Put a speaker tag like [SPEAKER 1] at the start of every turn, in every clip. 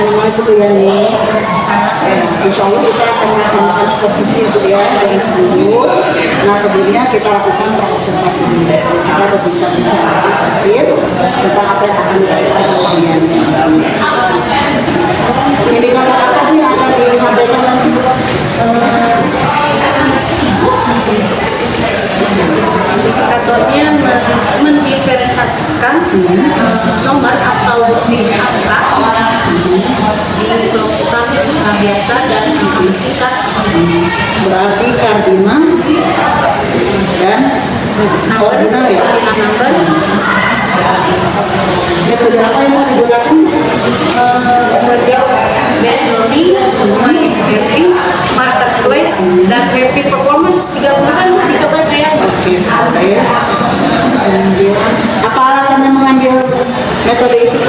[SPEAKER 1] Assalamualaikum Bu Yani. Insya Allah kita akan melaksanakan supervisi Bu ya dari sebelum. Nah sebelumnya kita lakukan observasi dulu. Kita berbincang-bincang sakit tentang apa yang akan dilakukan oleh Bu Yani. Ini kata-kata ini akan disampaikan nanti.
[SPEAKER 2] Indikatornya mendiferensiasikan nomor atau angka dikelompokkan biasa dan tingkat.
[SPEAKER 1] Berarti kardinal dan ordinal ya. Metode apa yang mau digunakan?
[SPEAKER 2] Project based learning, marketing, marketplace, dan happy performance. 3 bulan dicoba saya.
[SPEAKER 1] Oke, baik. Apa alasannya mengambil metode itu?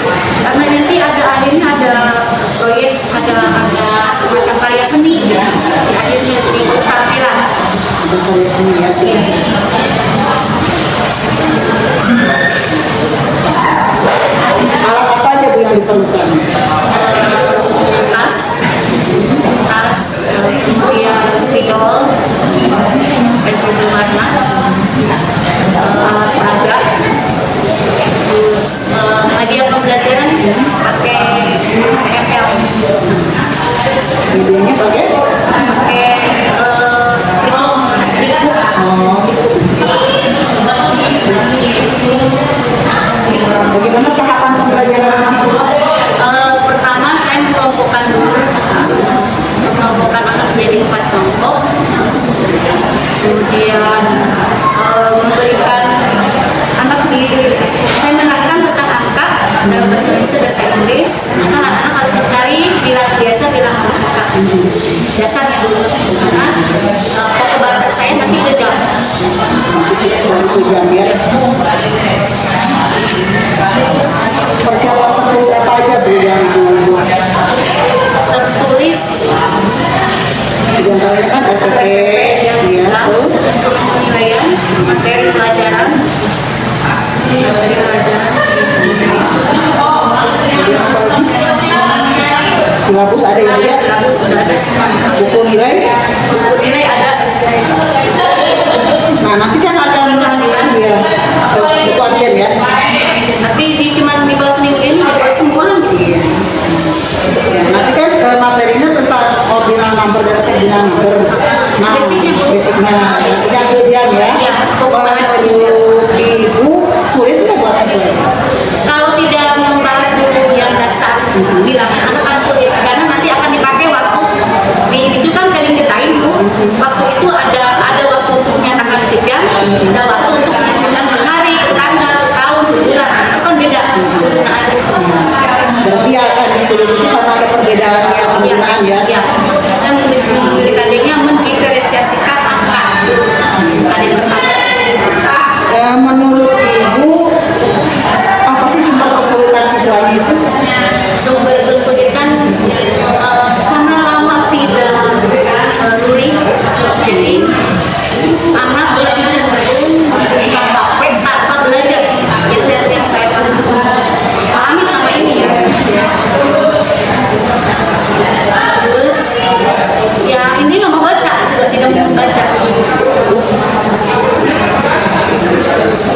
[SPEAKER 2] Karena nanti akhirnya ada proyek, ada semacam karya seni, akhirnya di keterampilan.
[SPEAKER 1] Ada karya seni ya. Alat apa aja Bu yang diperlukan?
[SPEAKER 2] Tas, kemudian spidol, pensil berwarna, alat peraga, terus hadiah pembelajaran pakai PML.
[SPEAKER 1] Medianya pakai? Bagaimana tahapan pembelajaran?
[SPEAKER 2] Pertama saya mengelompokkan anak menjadi 4 kelompok, kemudian memberikan anak saya menerangkan tentang angka dalam bahasa Indonesia dan bahasa Inggris. Maka anak-anak harus mencari bilang biasa, bilang angka dasarnya dulu, karena pokok bahasa saya nanti kejam.
[SPEAKER 1] Ya. Persiapan tertulis apa aja Bu yang dibuat?
[SPEAKER 2] Tertulis
[SPEAKER 1] Diantaranya kan RPP,
[SPEAKER 2] yang
[SPEAKER 1] ya, terus
[SPEAKER 2] penilaian materi pelajaran,
[SPEAKER 1] silabus ada ya?
[SPEAKER 2] silabus sudah ada semua.
[SPEAKER 1] Buku nilai?
[SPEAKER 2] Buku nilai ada.
[SPEAKER 1] Nah nanti kan akan ya, buku absen ya?
[SPEAKER 2] Tapi cuma di bawah seminggu ini dibuat semua.
[SPEAKER 1] Ya, nanti kan materinya tentang ordinal number dan ordinal number. Nah, basicnya jam ya.
[SPEAKER 2] Ya,
[SPEAKER 1] menurut Ibu sulit nggak buat siswa?
[SPEAKER 2] Kalau tidak membahas dulu yang dasar, bilang anak kan sulit karena nanti akan dipakai waktu itu kan kalian ngetain Bu. Waktu itu ada waktu untuk menyatakan kejam, ada waktu untuk menentukan hari, tanggal, tahun, bulan. Itu kan beda penggunaannya.
[SPEAKER 1] Berarti akan disulit itu karena ada perbedaan yang penggunaan ya?
[SPEAKER 2] Ya, saya memilih mendiferensiasikan angka. Ada yang
[SPEAKER 1] Menurut Ibu apa sih sumber kesulitan siswanya itu?
[SPEAKER 2] sumber kesulitan karena lama tidak luring, jadi anak lebih cenderung membuka HP tanpa belajar. Yang saya pahami sama ini ya. Terus ya ini nggak mau baca, juga tidak mau baca.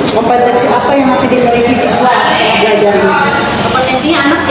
[SPEAKER 1] Kompetensi apa yang nanti dimiliki siswa belajar ini?
[SPEAKER 2] Kompetensinya anak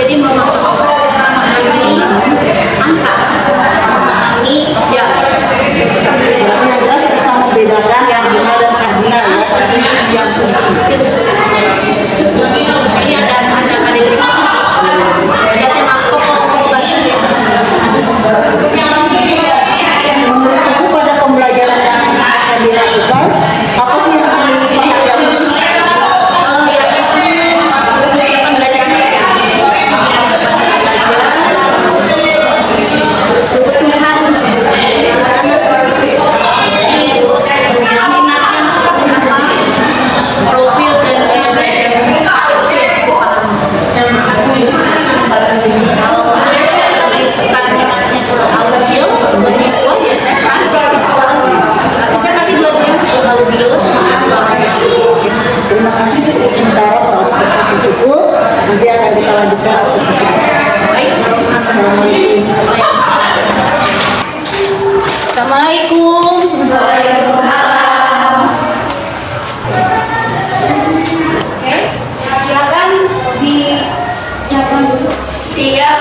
[SPEAKER 2] Siap.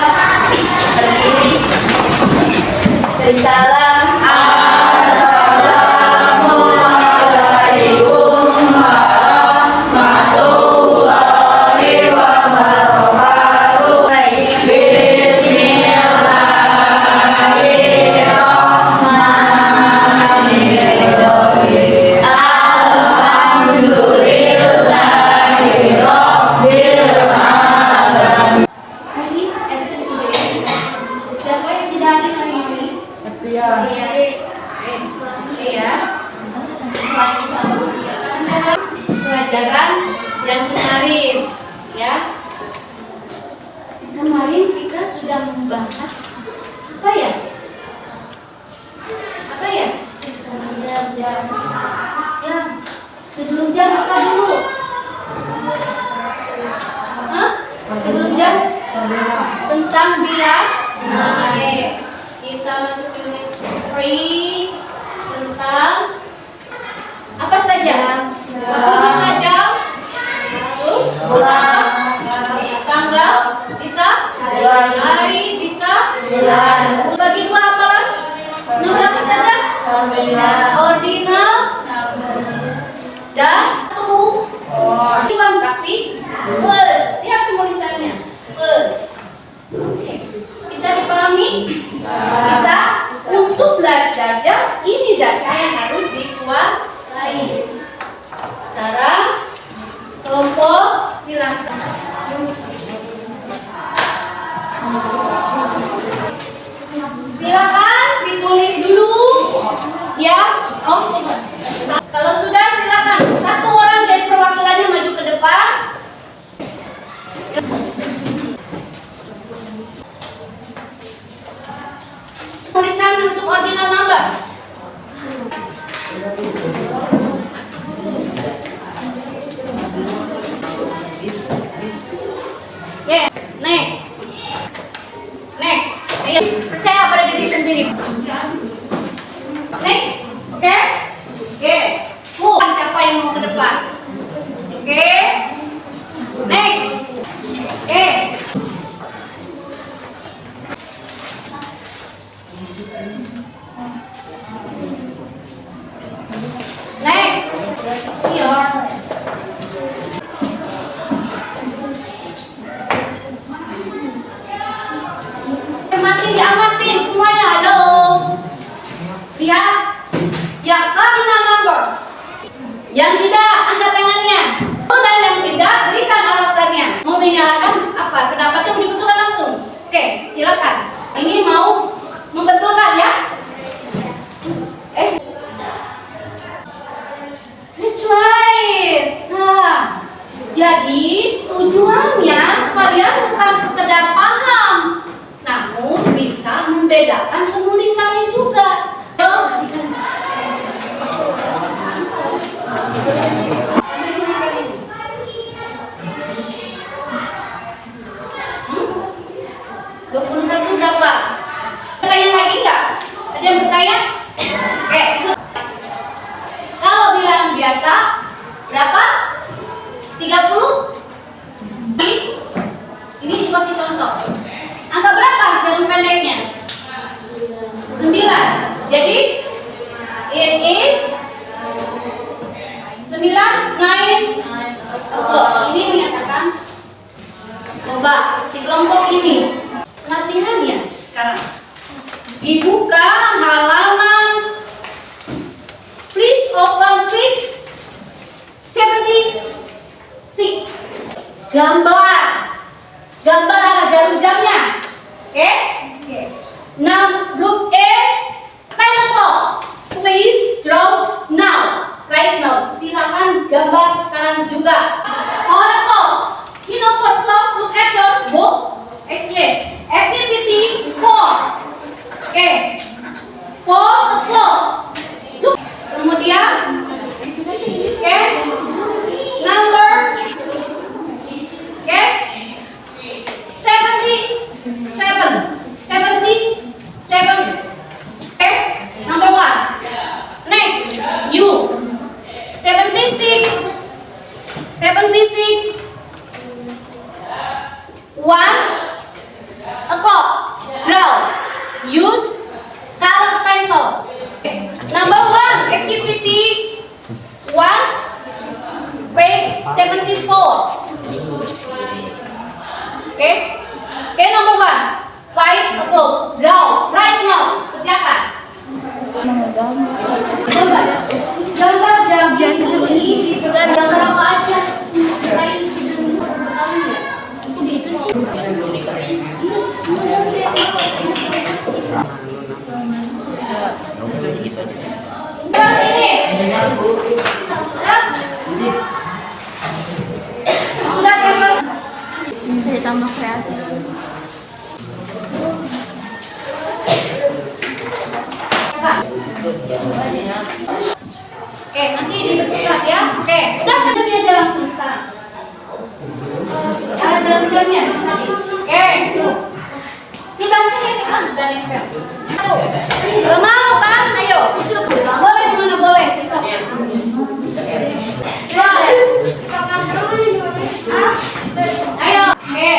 [SPEAKER 2] Berdiri. Beri salam. Assalamualaikum warahmatullahi wabarakatuh. Bismillahirrahmanirrahim. Alhamdulillahirrahmanirrahim. Hadis absen today. Siapa yang tidak hadir hari ini?
[SPEAKER 1] Ya.
[SPEAKER 2] Ya. Sama-sama pelajaran yang kemarin, ya. Kemarin kita sudah membahas apa ya? Apa ya? Jam. Sebelum jam apa dulu? Hah? Sebelum jam? Tentang bilang. Oke. Kita masuk unit 3 tentang apa saja? Apa saja? Terus bisa apa? Tanggal bisa? Hari bisa? Bulan. Bagi dua apalah? Nomor apa saja? Ordinal dan satu. Bukan tapi plus. Lihat penulisannya. Plus. Oke. Bisa dipahami? Bisa. Untuk belajar jam ini dasar yang harus dikuasai. Sekarang kelompok silakan. Silakan ditulis dulu, ya. Oh, kalau sudah silakan satu orang dari perwakilannya maju ke depan. Tulisan untuk ordinal number. Yeah, next. Ayo, percaya pada diri sendiri. Next, oke? Oke. Siapa yang mau ke depan? Oke. Next. Oke. Next. Here. Makin diamatin semuanya. Halo. Lihat. Yang ordinal number. Yang tidak, angkat tangannya. Dan yang tidak, berikan alasannya. Mau menyalakan apa? Kenapa tuh dibetulkan langsung? Oke, silakan. Ini mau membetulkan ya? That's right. Nah, jadi tujuannya kalian bukan sekedar paham, namun bisa membedakan penulisannya juga. Berapa? Bertanya lagi nggak? Ada yang bertanya? Oke. Kalau bilang biasa berapa? 30? Ini dikasih contoh. Angka berapa jarum pendeknya? 9. Jadi it is 9, 9. Ini menyatakan coba di kelompok ini latihannya sekarang. Dibuka halaman. Please open page 76. Gambar jarum jamnya. Oke? Now group A, time clock. Please draw now. Right now. Silakan gambar sekarang juga. Oracle. You know for clock, look at your book. Yes. Activity 4. Oke. 4 o'clock. Look. Kemudian oke. Number oke. 77. Okay, number 1. Next, you. 76. 1. number one. Fight atau draw. Right now. Kerjakan. Gambar ini gambar apa aja? Saya itu sih. Dari sini. Sudah gambar.
[SPEAKER 3] Saya tambah kreasi.
[SPEAKER 2] Oke, nanti dibentuk ya. Oke, udah ada aja langsung sekarang. Ada jam-jamnya tadi. Oke, tuh. Sudah sini nih, sudah nempel. Tuh. Gak mau kan? Ayo, boleh mana boleh besok. Ayo, oke.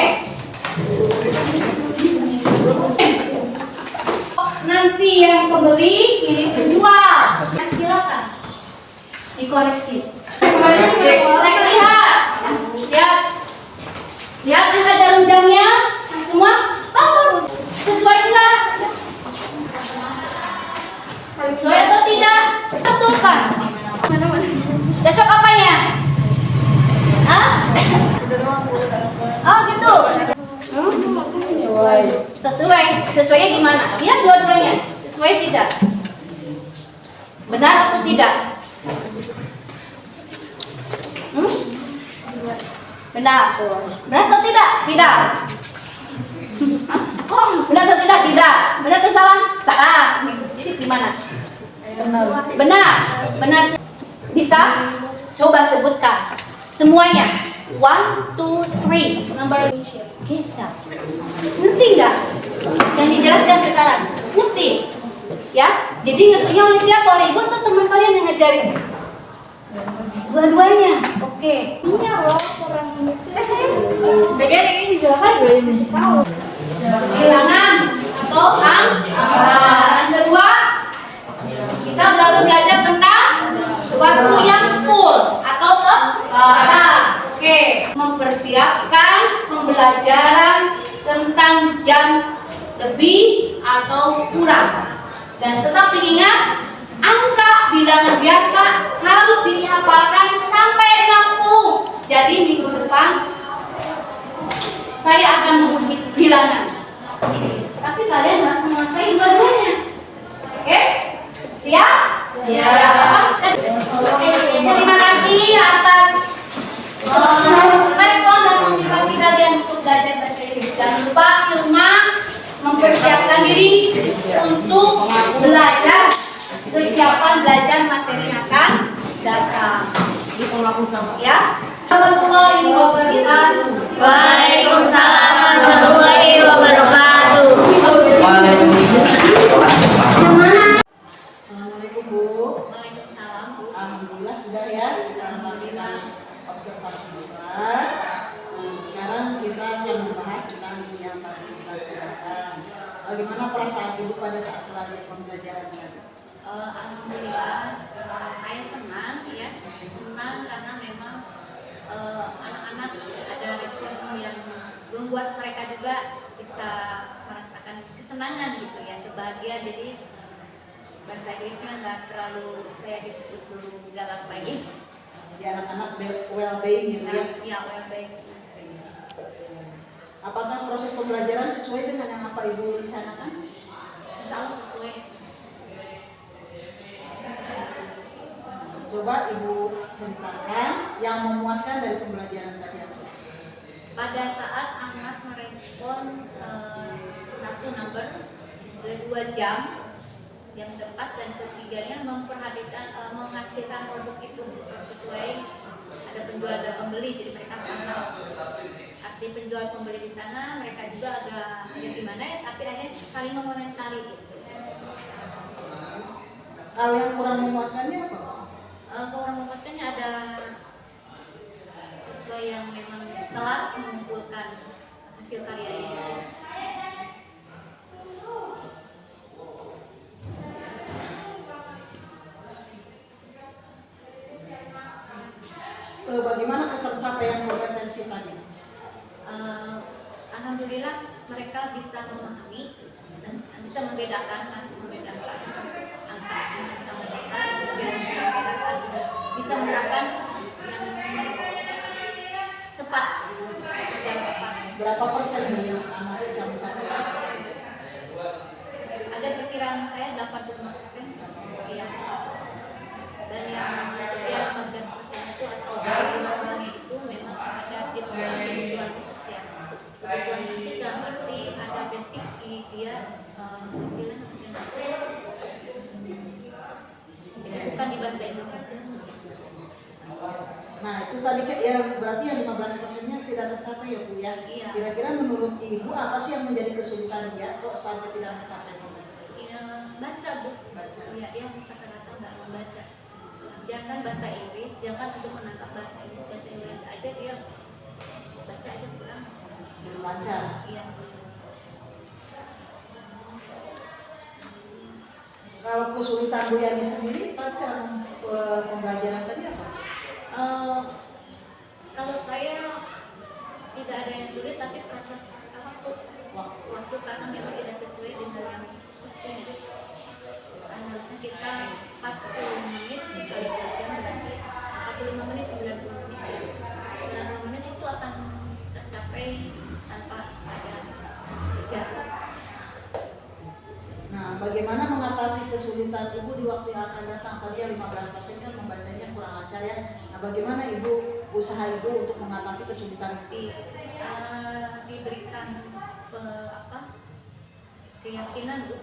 [SPEAKER 2] Nanti yang pembeli ini penjual. Silakan dikoreksi. Lihat, lihat angka jarum jamnya semua bangun. Sesuai enggak? Sesuai atau tidak? Betulkan. Cocok apanya? Hah? Oh gitu. Sesuainya gimana? Lihat dua-duanya. Sesuai tidak? Benar atau tidak? Benar. Benar atau tidak? Tidak. Benar atau tidak? Tidak. Benar atau salah? Salah. Jadi gimana? Benar. Benar. Bisa? Coba sebutkan semuanya. 1, 2, 3. Nomor Gesa. Ngerti nggak? Yang dijelaskan sekarang. Ngerti? Ya. Jadi ngertinya oleh siapa? Oleh ibu atau teman kalian yang ngajarin? Dua-duanya. Oke.
[SPEAKER 3] Ini loh kurang bagian ini dijelaskan boleh dikasih tahu.
[SPEAKER 2] Bilangan atau yang kedua kita baru belajar tentang waktu yang full atau oke, mempersiapkan pembelajaran tentang jam lebih atau kurang. Dan tetap diingat, angka bilangan biasa harus dihafalkan sampai 60. Jadi minggu depan saya akan menguji bilangan. Tapi kalian harus menguasai dua-duanya. Oke? Siap? Siap. Terima kasih atas respon dan motivasi kalian untuk belajar bahasa Inggris. Jangan lupa di rumah mempersiapkan diri untuk belajar. Kesiapan belajar materi akan datang. Ya. Warahmatullahi wabarakatuh.
[SPEAKER 3] Waalaikumsalam warahmatullahi wabarakatuh.
[SPEAKER 1] Assalamualaikum Bu.
[SPEAKER 2] Waalaikumsalam Bu.
[SPEAKER 1] Alhamdulillah sudah ya kita melakukan observasi di kelas. Sekarang kita akan membahas tentang yang tadi kita bicarakan. Bagaimana perasaan Ibu pada saat melanjutkan pembelajaran tadi?
[SPEAKER 2] Alhamdulillah, saya senang ya, senang karena memang anak-anak ada respon yang membuat mereka juga bisa merasakan kesenangan gitu ya, kebahagiaan. Jadi bahasa Inggrisnya nggak terlalu saya disebut dulu galak lagi.
[SPEAKER 1] Di anak-anak well-being gitu ya?
[SPEAKER 2] Ya, well-being.
[SPEAKER 1] Apakah proses pembelajaran sesuai dengan yang apa Ibu rencanakan?
[SPEAKER 2] Insya Allah sesuai.
[SPEAKER 1] Coba Ibu ceritakan yang memuaskan dari pembelajaran tadi apa?
[SPEAKER 2] Pada saat anak merespon satu number, kedua jam yang tepat, dan ketiganya memperhatikan menghasilkan produk itu sesuai, ada penjual dan pembeli, jadi mereka paham arti penjual pembeli di sana. Mereka juga agak gimana ya, tapi akhirnya saling mengomentari gitu.
[SPEAKER 1] Kalau yang kurang memuaskannya apa?
[SPEAKER 2] Kurang memuaskannya ada sesuai yang memang telat mengumpulkan hasil karya ini.
[SPEAKER 1] Bagaimana ketercapaian kompetensi tadi?
[SPEAKER 2] Alhamdulillah mereka mereka bisa memahami dan bisa membedakan angka dasar, biar bisa membedakan, bisa menerapkan yang tepat, yang tepat.
[SPEAKER 1] Berapa persen yang anak bisa mencapai?
[SPEAKER 2] Ada perkiraan saya 85%. Iya. Dan yang sekian 15% itu atau 5% itu memang ada kebutuhan khusus ya. Kebutuhan khusus dalam arti ada basic dia istilahnya mungkin jadi bukan di bahasa Inggris saja.
[SPEAKER 1] Nah itu tadi yang berarti yang 15%-nya tidak tercapai ya Bu ya.
[SPEAKER 2] Iya.
[SPEAKER 1] Kira-kira menurut Ibu apa sih yang menjadi kesulitan dia kok sampai tidak mencapai?
[SPEAKER 2] Iya, baca Bu.
[SPEAKER 1] Baca.
[SPEAKER 2] Iya, dia kata-kata nggak membaca. Jangan bahasa Inggris, jangan untuk menangkap bahasa Inggris aja dia baca aja kurang.
[SPEAKER 1] Belum lancar.
[SPEAKER 2] Iya.
[SPEAKER 1] Kalau kesulitan Bu Yani sendiri tadi dalam pembelajaran tadi apa?
[SPEAKER 2] Kalau saya tidak ada yang sulit tapi perasaan waktu karena memang tidak sesuai dengan yang mestinya. Kan harusnya kita 40 menit dikali per jam berarti 45 menit 90 menit ya. 90 menit itu akan tercapai tanpa ada jarak.
[SPEAKER 1] Nah, bagaimana mengatasi kesulitan Ibu di waktu yang akan datang? Tadi yang 15% kan membacanya kurang lancar ya. Nah, bagaimana Ibu, usaha Ibu untuk mengatasi kesulitan itu?
[SPEAKER 2] Diberikan keyakinan Bu,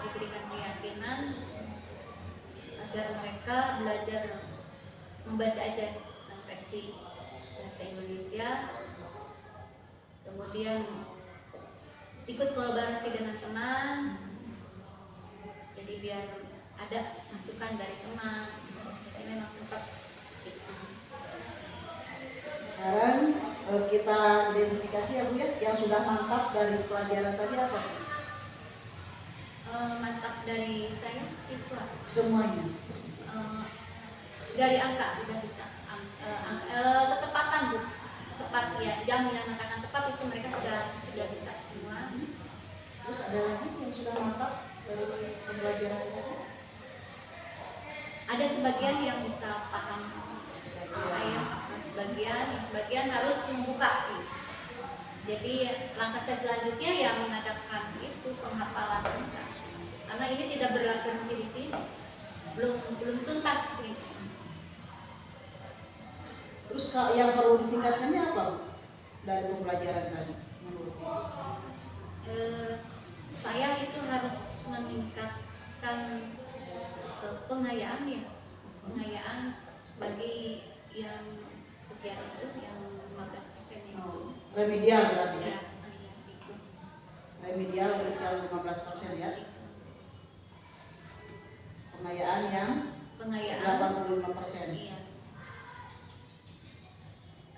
[SPEAKER 2] diberikan keyakinan agar mereka belajar membaca aja versi bahasa Indonesia, kemudian ikut kolaborasi dengan teman, jadi biar ada masukan dari teman. Jadi memang sempat
[SPEAKER 1] Sekarang kita identifikasi ya Bu ya, yang sudah mantap dari pelajaran tadi apa?
[SPEAKER 2] mantap dari saya siswa.
[SPEAKER 1] Semuanya.
[SPEAKER 2] Dari angka sudah bisa. Ketepatan Bu, tepat ya, jam yang mengatakan tepat itu mereka sudah bisa semua.
[SPEAKER 1] Terus ada lagi yang sudah mantap dari pembelajaran itu?
[SPEAKER 2] Ada sebagian yang bisa paham sebagian harus membuka. Jadi langkah saya selanjutnya yang mengadakan itu penghafalan angka. Karena ini tidak berlaku di sini, belum tuntas gitu.
[SPEAKER 1] Terus yang perlu ditingkatkannya apa Bu? Dari pembelajaran tadi menurut Ibu?
[SPEAKER 2] Saya itu harus meningkatkan pengayaan bagi yang sekian itu, yang 15% itu.
[SPEAKER 1] Remedial berarti ya?
[SPEAKER 2] Ya, itu.
[SPEAKER 1] Remedial untuk yang 15% ya? Pengayaan yang 85%.
[SPEAKER 2] Iya.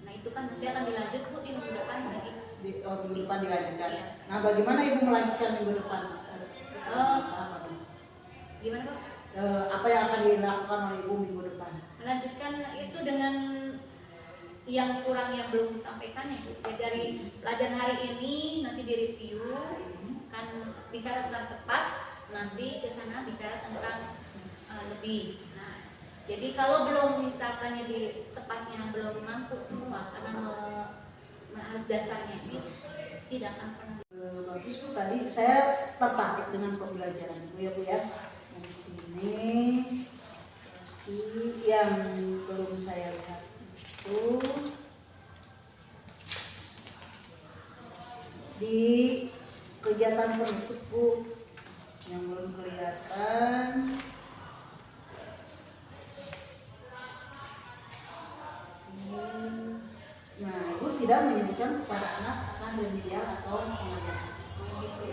[SPEAKER 2] Nah itu kan nanti akan dilanjut Bu di minggu depan lagi.
[SPEAKER 1] Minggu depan dilanjutkan.
[SPEAKER 2] Iya.
[SPEAKER 1] Nah bagaimana Ibu melanjutkan minggu depan?
[SPEAKER 2] Gimana Pak?
[SPEAKER 1] Apa yang akan dilakukan oleh Ibu minggu depan?
[SPEAKER 2] Melanjutkan itu dengan yang kurang yang belum disampaikan ya Bu. Jadi dari pelajaran hari ini nanti direview, kan bicara tentang tepat, nanti ke sana bicara tentang lebih. Nah, jadi kalau belum misalkannya di tepatnya belum mampu semua karena harus dasarnya ini tidak akan pernah.
[SPEAKER 1] Bagus Bu, tadi saya tertarik dengan pembelajaran Ibu ya Bu ya. Di sini yang belum saya lihat itu di kegiatan penutup Bu, yang belum kelihatan. Nah, Ibu tidak menyebutkan kepada anak akan remedial atau pengayaan.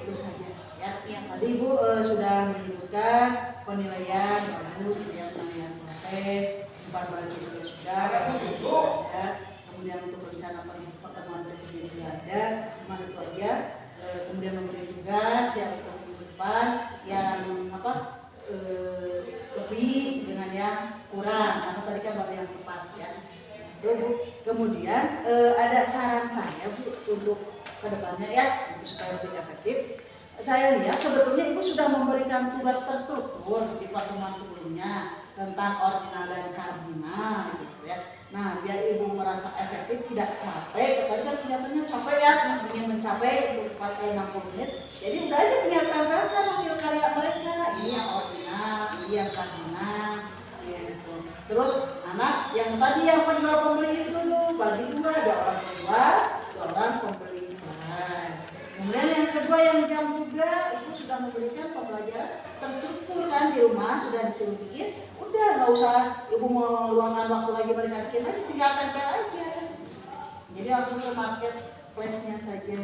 [SPEAKER 1] Itu saja ya. Tadi Ibu sudah menyebutkan penilaian bagus, kemudian penilaian proses, umpan balik juga sudah, ya. Kemudian untuk rencana pertemuan berikutnya juga ada, cuma itu aja. Kemudian memberi tugas yang untuk minggu depan yang lebih dengan yang kurang, karena tadi kan baru yang tepat ya. Itu Bu. Kemudian ada saran saya Bu untuk ke depannya ya, untuk supaya lebih efektif. Saya lihat sebetulnya Ibu sudah memberikan tugas terstruktur di pertemuan sebelumnya tentang ordinal dan kardinal gitu ya. Nah, biar Ibu merasa efektif, tidak capek. Tadi kan kelihatannya capek ya, ingin mencapai untuk pakai 60 menit. Jadi udah aja tinggal tempelkan hasil karya mereka. Ini yang ordinal, ini yang kardinal gitu. Terus anak yang tadi yang penjual pembeli itu bagi dua, ada orang penjual, ada orang pembeli. Kemudian yang kedua yang jam juga, Ibu sudah memberikan pembelajaran terstruktur kan di rumah, sudah disuruh bikin, udah nggak usah Ibu meluangkan waktu lagi mereka bikin lagi, tinggal tempel aja. Jadi langsung ke marketplace-nya saja.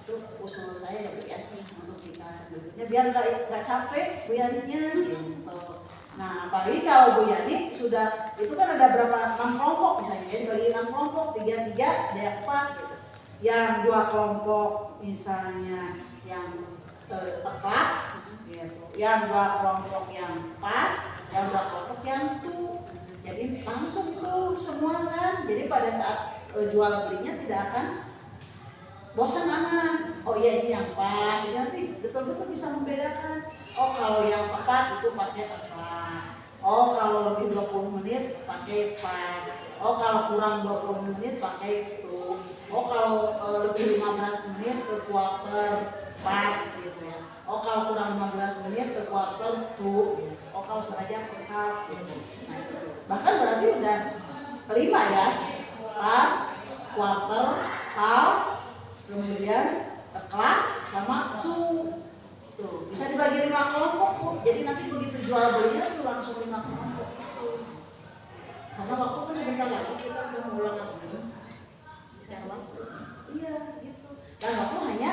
[SPEAKER 1] Itu usul saya ya Bu ya, untuk kita sebelumnya biar nggak capek Bu Yani-nya gitu. Nah, apalagi kalau Bu Yani sudah, itu kan ada berapa, 6 kelompok misalnya, jadi bagi 6 kelompok, 3-3, ada yang 4 gitu. Yang 2 kelompok misalnya yang teklak gitu. Yang 2 kelompok yang pas, yang 2 kelompok yang tu. Jadi langsung itu semua kan. Jadi pada saat jual belinya tidak akan bosan anak. Oh iya ini yang pas. Jadi nanti betul-betul bisa membedakan. Oh kalau yang tepat itu pakai teklak. Oh kalau lebih 20 menit pakai pas. Oh kalau kurang 20 menit pakai tu. Oh kalau lebih 15 menit ke quarter pas gitu ya. Oh kalau kurang 15 menit ke quarter tu. Oh kalau sengaja ke half gitu. Nah, itu. Bahkan berarti udah 5 ya. Pas, quarter, half, kemudian teklak sama tu. Tuh, bisa dibagi 5 kelompok Bu. Jadi nanti begitu jual belinya tuh langsung 5 kelompok. Karena waktu kan sebentar lagi kita udah mengulang lagi. Waktu. Iya gitu. Dan waktu hanya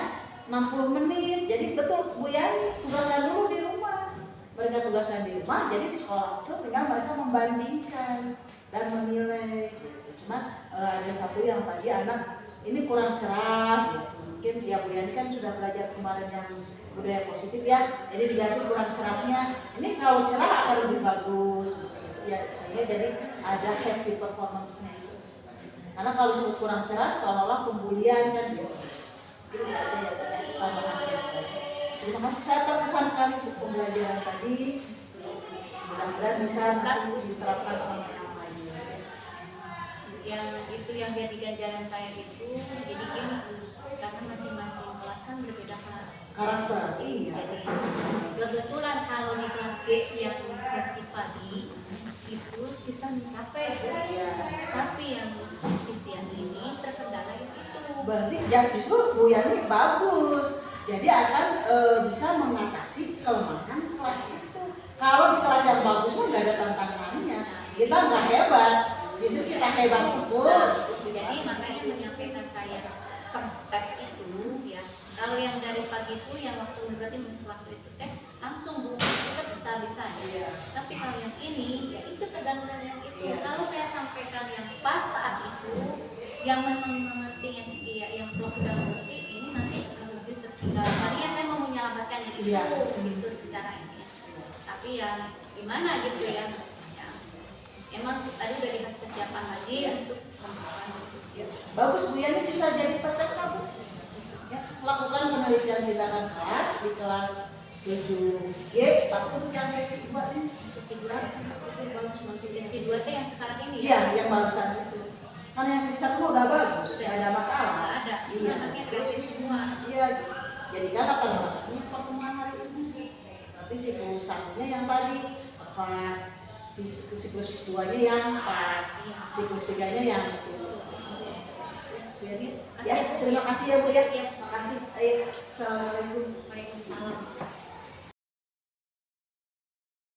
[SPEAKER 1] 60 menit. Jadi betul Bu Yani tugasnya dulu di rumah. Mereka tugasnya di rumah. Jadi di sekolah itu tinggal mereka membandingkan dan menilai. Gitu. Cuma ada satu yang tadi anak ini kurang cerah. Gitu. Mungkin ya Bu Yani kan sudah belajar kemarin yang budaya positif ya. Jadi diganti kurang cerahnya. Ini kalau cerah akan lebih bagus. Ya saya jadi ada happy performance-nya itu. Karena kalau cukup kurang cerah seolah-olah pembulian kan gitu. Jadi ada ya tambahan saya. Terima kasih, saya terkesan sekali untuk pembelajaran tadi. Mudah-mudahan bisa diterapkan sama yang lain.
[SPEAKER 2] Yang itu yang jadi ganjaran saya itu jadi gini, karena masing-masing kelas kan berbeda
[SPEAKER 1] Karakter. Iya.
[SPEAKER 2] Jadi kebetulan kalau di kelas G yang sesi pagi itu bisa mencapai tapi yang sesi siang ini terkendala itu.
[SPEAKER 1] Berarti ya justru Bu Yani bagus. Jadi akan bisa mengatasi kelemahan kelas itu. Kalau di kelas yang bagus mah nggak ada tantangannya. Kita nggak hebat, justru kita hebat itu.
[SPEAKER 2] Jadi makanya menyampaikan saya per step itu ya. Kalau yang dari pagi itu yang waktu itu langsung Bu kita bisa ya. Tapi kalau yang ini ya itu tergantung dari yang itu. Kalau saya sampaikan yang pas saat itu, yang memang mengerti yang blok udah mengerti, ini nanti lebih tertinggal. Tadinya saya mau menyelamatkan itu gitu secara ini. Tapi ya gimana gitu ya. Emang tadi udah dikasih kesiapan lagi untuk
[SPEAKER 1] bagus Bu Yani bisa jadi PTK Bu. Ya, melakukan penelitian tindakan kelas di kelas 7G, tapi untuk yang sesi 2 ini,
[SPEAKER 2] sesi 2
[SPEAKER 1] itu bagus nanti.
[SPEAKER 2] sesi 2 itu yang sekarang ini
[SPEAKER 1] Iya, yang barusan itu. Kan yang sesi 1 udah bagus, nggak ada masalah.
[SPEAKER 2] Nggak ada,
[SPEAKER 1] Iya.
[SPEAKER 2] anaknya kreatif semua.
[SPEAKER 1] Iya, jadi kan latar belakangnya pertemuan hari ini. Berarti siklus 1-nya yang tadi tepat, siklus 2-nya yang pas, siklus 3-nya yang itu. Ya, terima kasih ya Bu ya.
[SPEAKER 2] Iya.
[SPEAKER 1] Makasih. Ayo, assalamualaikum.
[SPEAKER 2] Waalaikumsalam.